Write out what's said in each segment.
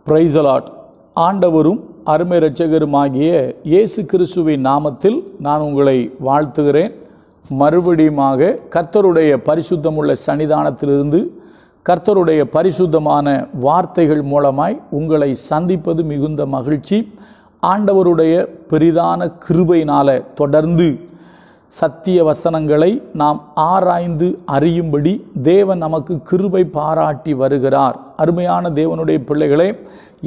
Praise the Lord. ஆண்டவரும் அருமை இரட்சகருமாகிய இயேசு கிறிஸ்துவின் நாமத்தில் நான் உங்களை வாழ்த்துகிறேன். மறுபடியுமாக கர்த்தருடைய பரிசுத்தமுள்ள சன்னிதானத்திலிருந்து கர்த்தருடைய பரிசுத்தமான வார்த்தைகள் மூலமாய் உங்களை சந்திப்பது மிகுந்த மகிழ்ச்சி. ஆண்டவருடைய பெரிதான கிருபையினால தொடர்ந்து சத்திய வசனங்களை நாம் ஆராய்ந்து அறியும்படி தேவன் நமக்கு கிருபை பாராட்டி வருகிறார். அருமையான தேவனுடைய பிள்ளைகளே,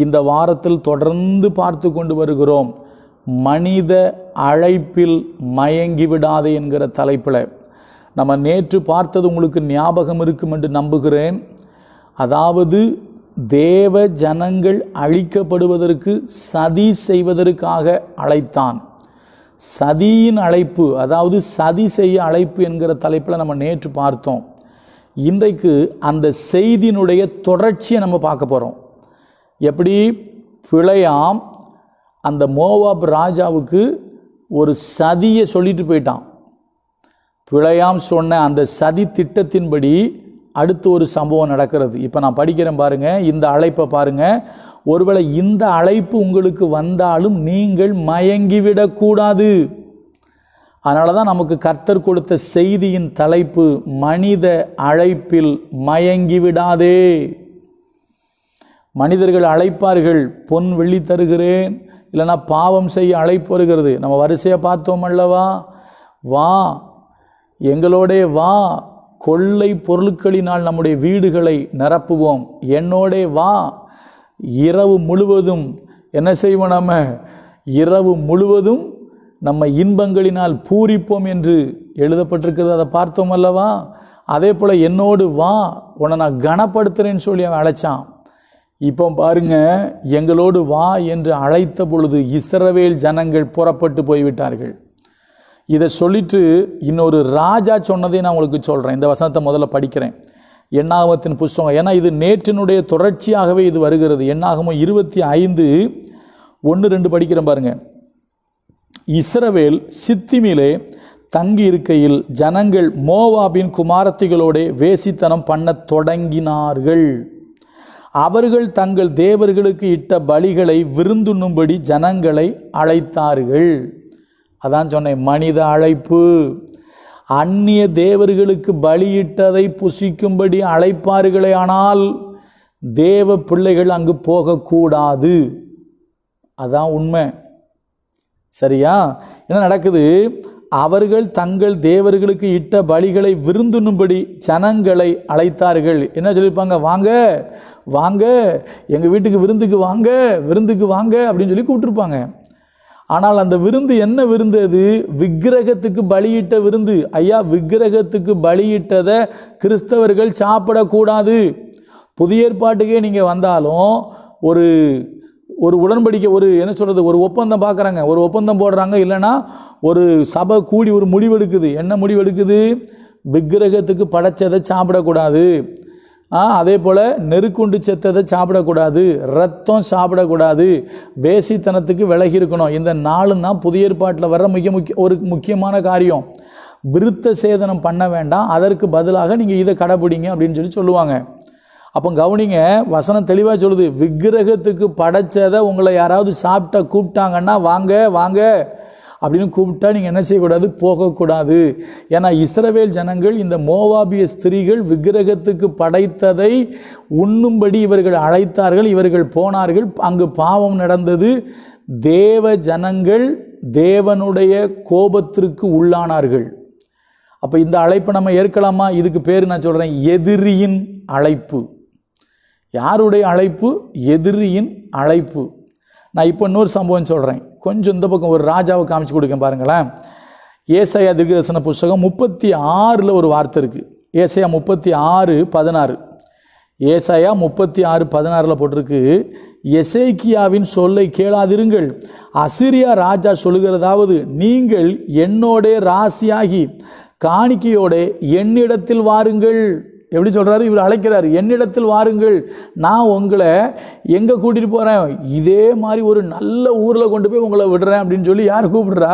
இந்த வாரத்தில் தொடர்ந்து பார்த்து கொண்டு வருகிறோம். மனித அழைப்பில் மயங்கிவிடாதே என்கிற தலைப்பில் நம்ம நேற்று பார்த்தது உங்களுக்கு ஞாபகம் இருக்கும் என்று நம்புகிறேன். அதாவது தேவ ஜனங்கள் அழிக்கப்படுவதற்கு சதி செய்வதற்காக அழைத்தான். சதியின் அழைப்பு, அதாவது சதி செய்ய அழைப்பு என்கிற தலைப்பில் நம்ம நேற்று பார்த்தோம். இன்றைக்கு அந்த செய்தியினுடைய தொடர்ச்சியை நம்ம பார்க்க போகிறோம். எப்படி பிழையாம் அந்த மோவாப் ராஜாவுக்கு ஒரு சதியை சொல்லிட்டு போயிட்டான். பிழையாம் சொன்ன அந்த சதி திட்டத்தின்படி அடுத்து ஒரு சம்பவம் நடக்கிறது. இப்போ நான் படிக்கிறேன் பாருங்க, இந்த அழைப்பை பாருங்க. ஒருவேளை இந்த அழைப்பு உங்களுக்கு வந்தாலும் நீங்கள் மயங்கிவிடக்கூடாது. அதனால தான் நமக்கு கர்த்தர் கொடுத்த செய்தியின் தலைப்பு மனித அழைப்பில் மயங்கிவிடாதே. மனிதர்கள் அழைப்பார்கள், பொன் வெள்ளி தருகிறேன், இல்லைன்னா பாவம் செய்ய அழைப்பு வருகிறது. நம்ம வரிசையாக பார்த்தோம் அல்லவா? வா, எங்களோடே வா, கொள்ளை பொருட்களினால் நம்முடைய வீடுகளை நிரப்புவோம், என்னோடே வா, இரவு முழுவதும் என்ன செய்வோம், நம்ம இரவு முழுவதும் நம்ம இன்பங்களினால் பூரிப்போம் என்று எழுதப்பட்டிருக்கிறது. அதை பார்த்தோம் அல்லவா? அதே போல் என்னோடு வா, உன்னை நான் கனப்படுத்துகிறேன்னு சொல்லி அவன் அழைச்சான். இப்போ பாருங்க, எங்களோடு வா என்று அழைத்த பொழுது இஸ்ரவேல் ஜனங்கள் புறப்பட்டு போய்விட்டார்கள். இதை சொல்லிட்டு இன்னொரு ராஜா சொன்னதை நான் உங்களுக்கு சொல்கிறேன். இந்த வசனத்தை முதல்ல படிக்கிறேன். என்னாகமத்தின் புஸ்தகம், ஏன்னா இது நேற்றினுடைய தொடர்ச்சியாகவே இது வருகிறது. என்னாகமம் 25:1-2 படிக்கிறேன் பாருங்க. இஸ்ரவேல் சித்திமிலே தங்கி இருக்கையில் ஜனங்கள் மோவாபின் குமாரத்திகளோட வேசித்தனம் பண்ண தொடங்கினார்கள். அவர்கள் தங்கள் தேவர்களுக்கு இட்ட பலிகளை விருந்துண்ணும்படி ஜனங்களை அழைத்தார்கள். அதான் சொன்னேன், மனித அழைப்பு. அந்நிய தேவர்களுக்கு பலியிட்டதை புசிக்கும்படி அழைப்பார்களே, ஆனால் தேவ பிள்ளைகள் அங்கு போகக்கூடாது. அதான் உண்மை. சரியா? என்ன நடக்குது? அவர்கள் தங்கள் தேவர்களுக்கு இட்ட பலிகளை விருந்துண்ணும்படி ஜனங்களை அழைத்தார்கள். என்ன சொல்லியிருப்பாங்க? வாங்க வாங்க, எங்கள் வீட்டுக்கு விருந்துக்கு வாங்க, விருந்துக்கு வாங்க அப்படின்னு சொல்லி கூப்பிட்டுருப்பாங்க. ஆனால் அந்த விருந்து என்ன விருந்து? அது விக்கிரகத்துக்கு பலியிட்ட விருந்து. ஐயா, விக்கிரகத்துக்கு பலியிட்டதை கிறிஸ்தவர்கள் சாப்பிடக்கூடாது. புதிய ஏற்பாட்டுக்கே நீங்கள் வந்தாலும் ஒரு ஒரு உடன்படிக்கை, ஒரு என்ன சொல்கிறது, ஒரு ஒப்பந்தம் பார்க்குறாங்க, ஒரு ஒப்பந்தம் போடுறாங்க, இல்லைன்னா ஒரு சபை கூடி ஒரு முடிவெடுக்குது. என்ன முடிவெடுக்குது? விக்கிரகத்துக்கு படைச்சதை சாப்பிடக்கூடாது. அதே போல் நெருக்குண்டு செத்ததை சாப்பிடக்கூடாது, ரத்தம் சாப்பிடக்கூடாது, வேசித்தனத்துக்கு விலகி இருக்கணும். இந்த நாளும் தான் புதிய ஏற்பாட்டில் வர்ற ஒரு முக்கியமான காரியம். விருத்த சேதனம் பண்ண வேண்டாம், அதற்கு பதிலாக நீங்கள் இதை கடைப்பிடிங்க அப்படின்னு சொல்லுவாங்க. அப்போ கவனிங்க, வசனம் தெளிவாக சொல்லுது, விக்கிரகத்துக்கு படைச்சதை உங்களை யாராவது சாப்பிட்டா கூப்பிட்டாங்கன்னா வாங்க வாங்க அப்படின்னு கூப்பிட்டா நீங்கள் என்ன செய்யக்கூடாது? போகக்கூடாது. ஏன்னா இஸ்ரவேல் ஜனங்கள், இந்த மோவாபிய ஸ்திரீகள் விக்கிரகத்துக்கு படைத்ததை உண்ணும்படி இவர்கள் அழைத்தார்கள். இவர்கள் போனார்கள், அங்கு பாவம் நடந்தது. தேவ ஜனங்கள் தேவனுடைய கோபத்திற்கு உள்ளானார்கள். அப்போ இந்த அழைப்பை நம்ம ஏற்கலாமா? இதுக்கு பேர் நான் சொல்கிறேன், எதிரியின் அழைப்பு. யாருடைய அழைப்பு? எதிரியின் அழைப்பு. நான் இப்போ இன்னொரு சம்பவம் சொல்கிறேன். கொஞ்சம் இந்த பக்கம் ஒரு ராஜாவை காமிச்சு கொடுக்கேன் பாருங்களேன். ஏசாயா தீர்க்கதரிசன புஸ்தகம் 36 ஒரு வார்த்தை இருக்குது. ஏசாயா 36:16. ஏசாயா 36:16 போட்டிருக்கு, எசேக்கியாவின் சொல்லை கேளாதிருங்கள். அசீரியா ராஜா சொல்லுகிறதாவது, நீங்கள் என்னோட ராசியாகி காணிக்கையோட என்னிடத்தில் வாருங்கள். எப்படி சொல்கிறாரு? இவர் அழைக்கிறார், என்னிடத்தில் வாருங்கள், நான் உங்களை எங்கே கூட்டிகிட்டு போகிறேன், இதே மாதிரி ஒரு நல்ல ஊரில் கொண்டு போய் உங்களை விடுறேன் அப்படின்னு சொல்லி யார் கூப்பிடுறா?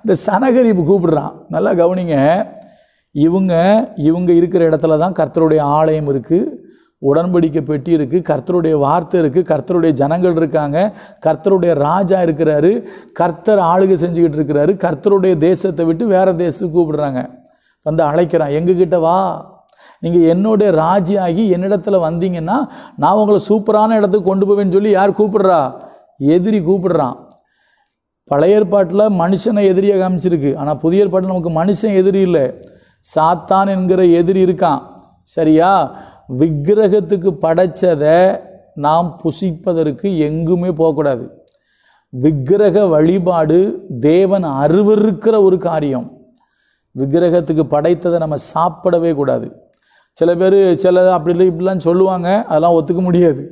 இந்த சனகரிப்பு கூப்பிடுறான். நல்லா கவனிங்க, இவங்க இருக்கிற இடத்துல தான் கர்த்தருடைய ஆலயம் இருக்குது. உடன்படிக்கை பெட்டி இருக்குது, கர்த்தருடைய வார்த்தை இருக்குது, கர்த்தருடைய ஜனங்கள் இருக்காங்க, கர்த்தருடைய ராஜா இருக்கிறாரு, கர்த்தர் ஆளுகை செஞ்சுக்கிட்டு இருக்கிறாரு. கர்த்தருடைய தேசத்தை விட்டு வேறு தேசத்துக்கு கூப்பிடுறாங்க, வந்து அழைக்கிறான், எங்ககிட்ட வா, நீங்கள் என்னுடைய ராஜியாகி என்னிடத்துல வந்தீங்கன்னா நான் உங்களை சூப்பரான இடத்துக்கு கொண்டு போவேன்னு சொல்லி யார் கூப்பிடுறா? எதிரி கூப்பிடுறான். பழைய ஏற்பாட்டில் மனுஷனை எதிரியாக காமிச்சிருக்கு, ஆனால் புதிய ஏற்பாட்டில் நமக்கு மனுஷன் எதிரி இல்லை, சாத்தான் என்கிற எதிரி இருக்கான். சரியா? விக்கிரகத்துக்கு படைச்சதை நாம் புசிப்பதற்கு எங்குமே போகக்கூடாது. விக்கிரக வழிபாடு தேவன் அருவருக்கிற ஒரு காரியம். விக்கிரகத்துக்கு படைத்ததை நம்ம சாப்பிடவே கூடாது. சில பேர் அப்படி இல்லை இப்படிலாம் சொல்லுவாங்க, அதெல்லாம் ஒத்துக்க முடியாது.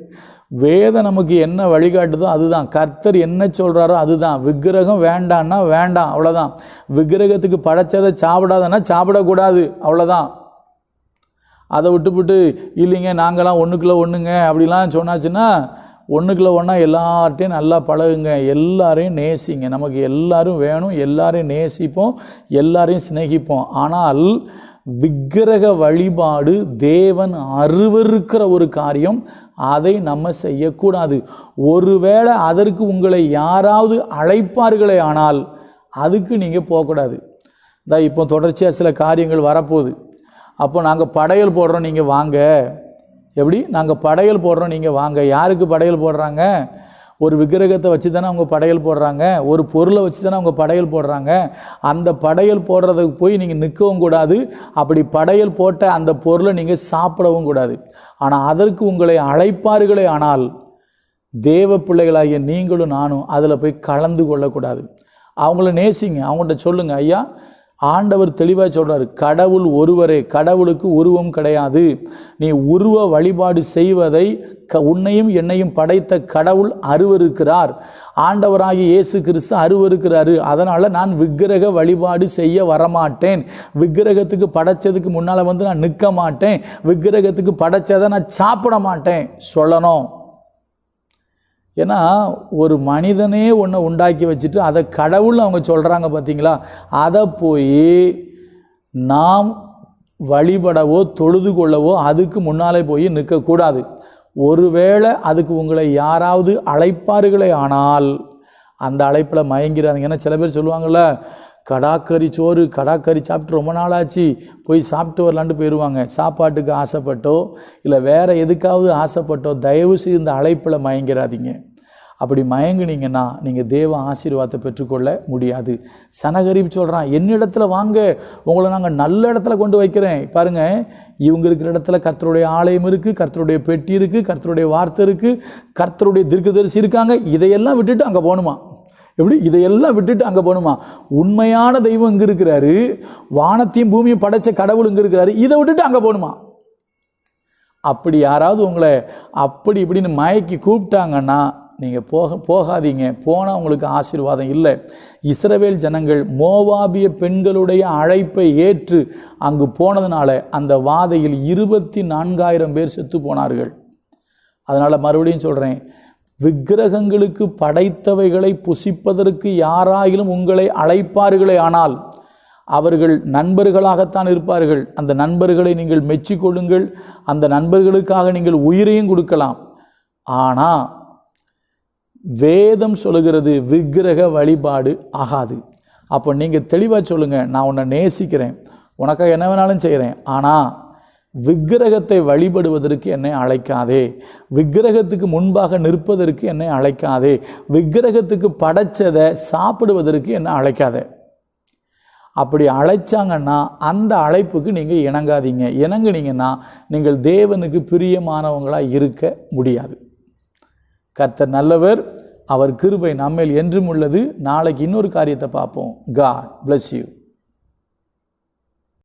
வேதம் நமக்கு என்ன வழிகாட்டுதோ அதுதான், கர்த்தர் என்ன சொல்கிறாரோ அதுதான். விக்கிரகம் வேண்டான்னா வேண்டாம், அவ்வளோதான். விக்கிரகத்துக்கு படைச்சதை சாப்பிடாதன்னா சாப்பிடக்கூடாது, அவ்வளோதான். அதை விட்டுவிட்டு இல்லைங்க நாங்களாம் ஒன்றுக்குள்ள ஒன்றுங்க அப்படிலாம் சொன்னாச்சுன்னா, ஒன்றுக்குள்ள ஒன்றா எல்லார்ட்டையும் நல்லா பழகுங்க, எல்லாரையும் நேசிங்க. நமக்கு எல்லாரும் வேணும், எல்லாரையும் நேசிப்போம், எல்லாரையும் சிநேகிப்போம். ஆனால் விக்கிரக வழிபாடு தேவன் அருவருக்கிற ஒரு காரியம், அதை நம்ம செய்யக்கூடாது. ஒருவேளை அதற்கு உங்களை யாராவது அழைப்பார்களே ஆனால் அதுக்கு நீங்கள் போகக்கூடாது. இப்போ தொடர்ச்சியாக சில காரியங்கள் வரப்போகுது. அப்போ நாங்கள் படையல் போடுறோம், நீங்கள் வாங்க. எப்படி? நாங்கள் படையல் போடுறோம், நீங்கள் வாங்க. யாருக்கு படையல் போடுறாங்க? ஒரு விக்கிரகத்தை வச்சு தானே அவங்க படையல் போடுறாங்க, ஒரு பொருளை வச்சு தானே அவங்க படையல் போடுறாங்க. அந்த படையல் போடுறதுக்கு போய் நீங்கள் நிற்கவும் கூடாது, அப்படி படையல் போட்ட அந்த பொருளை நீங்கள் சாப்பிடவும் கூடாது. ஆனால் அதற்கு உங்களை அழைப்பார்களே ஆனால் தேவ பிள்ளைகளாகிய நீங்களும் நானும் அதில் போய் கலந்து கொள்ளக்கூடாது. அவங்கள நேசிங்க, அவங்கள்ட்ட சொல்லுங்க, ஐயா ஆண்டவர் தெளிவாக சொல்கிறார், கடவுள் ஒருவரே, கடவுளுக்கு உருவம் கிடையாது. நீ உருவ வழிபாடு செய்வதை உன்னையும் என்னையும் படைத்த கடவுள் அருவருக்கிறார். ஆண்டவராகிய இயேசு கிறிஸ்து அருவருக்கிறாரு. அதனால் நான் விக்கிரக வழிபாடு செய்ய வரமாட்டேன், விக்கிரகத்துக்கு படைச்சதுக்கு முன்னால் வந்து நான் நிற்க மாட்டேன், விக்கிரகத்துக்கு படைச்சதை நான் சாப்பிட மாட்டேன் சொல்லணும். ஏன்னா ஒரு மனிதனே ஒன்று உண்டாக்கி வச்சுட்டு அதை கடவுள்னு அவங்க சொல்கிறாங்க பார்த்தீங்களா, அதை போய் நாம் வழிபடவோ தொழுது கொள்ளவோ அதுக்கு முன்னாலே போய் நிற்கக்கூடாது. ஒருவேளை அதுக்கு உங்களை யாராவது அழைப்பார்களே ஆனால் அந்த அழைப்பில் மயங்கிறாதீங்க. ஏன்னா சில பேர் சொல்லுவாங்கள்ல, கடாக்கறி சோறு, கடாக்கறி சாப்பிட்டு ரொம்ப நாளாச்சு, போய் சாப்பிட்டு வரலான்ட்டு போயிடுவாங்க. சாப்பாட்டுக்கு ஆசைப்பட்டோ இல்லை வேறு எதுக்காவது ஆசைப்பட்டோ தயவு செய்து இந்த அழைப்பில் மயங்கிறாதீங்க. அப்படி மயங்குனீங்கன்னா நீங்கள் தேவ ஆசீர்வாதத்தை பெற்றுக்கொள்ள முடியாது. சனகரிப் சொல்கிறான், என்னிடத்துல வாங்க, உங்களை நாங்கள் நல்ல இடத்துல கொண்டு வைக்கிறேன். பாருங்கள், இவங்க இருக்கிற இடத்துல கர்த்தருடைய ஆலயம் இருக்குது, கர்த்தருடைய பெட்டி இருக்குது, கர்த்தருடைய வார்த்தை இருக்குது, கர்த்தருடைய தீர்க்கதரிசி இருக்காங்க. இதையெல்லாம் விட்டுட்டு அங்கே போகணுமா? எப்படி? இதையெல்லாம் விட்டுட்டு அங்கே போகணுமா? உண்மையான தெய்வம் இங்கே இருக்கிறாரு, வானத்தையும் பூமியும் படைச்ச கடவுள் இங்கே இருக்கிறாரு, இதை விட்டுட்டு அங்கே போகணுமா? அப்படி யாராவது உங்களை அப்படி இப்படின்னு மயக்கி கூப்பிட்டாங்கன்னா நீங்கள் போகாதீங்க. போனால் உங்களுக்கு ஆசீர்வாதம் இல்லை. இஸ்ரவேல் ஜனங்கள் மோவாபிய பெண்களுடைய அழைப்பை ஏற்று அங்கு போனதுனால அந்த வாதையில் 24,000 பேர் செத்து போனார்கள். அதனால் மறுபடியும் சொல்கிறேன், விக்கிரகங்களுக்கு படைத்தவைகளை புசிப்பதற்கு யாராயிலும் உங்களை அழைப்பார்களே ஆனால் அவர்கள் நண்பர்களாகத்தான் இருப்பார்கள். அந்த நண்பர்களை நீங்கள் மெச்சிக்கொள்ளுங்கள், அந்த நண்பர்களுக்காக நீங்கள் உயிரையும் கொடுக்கலாம். ஆனால் வேதம் சொல்லுகிறது விக்கிரக வழிபாடு ஆகாது. அப்போ நீங்கள் தெளிவாக சொல்லுங்கள், நான் உன்னை நேசிக்கிறேன், உனக்காக என்ன வேணாலும் செய்கிறேன், ஆனால் விக்கிரகத்தை வழிபடுவதற்கு என்னை அழைக்காதே, விக்கிரகத்துக்கு முன்பாக நிற்பதற்கு என்னை அழைக்காதே, விக்கிரகத்துக்கு படைச்சதை சாப்பிடுவதற்கு என்னை அழைக்காதே. அப்படி அழைச்சாங்கன்னா அந்த அழைப்புக்கு நீங்கள் இணங்காதீங்க. இணங்குனீங்கன்னா நீங்கள் தேவனுக்கு பிரியமானவங்களாக இருக்க முடியாது. கர்த்தர் நல்லவர், அவர் கிருபை நம்மேல் என்றும் உள்ளது. நாளைக்கு இன்னொரு காரியத்தை பார்ப்போம். God bless you.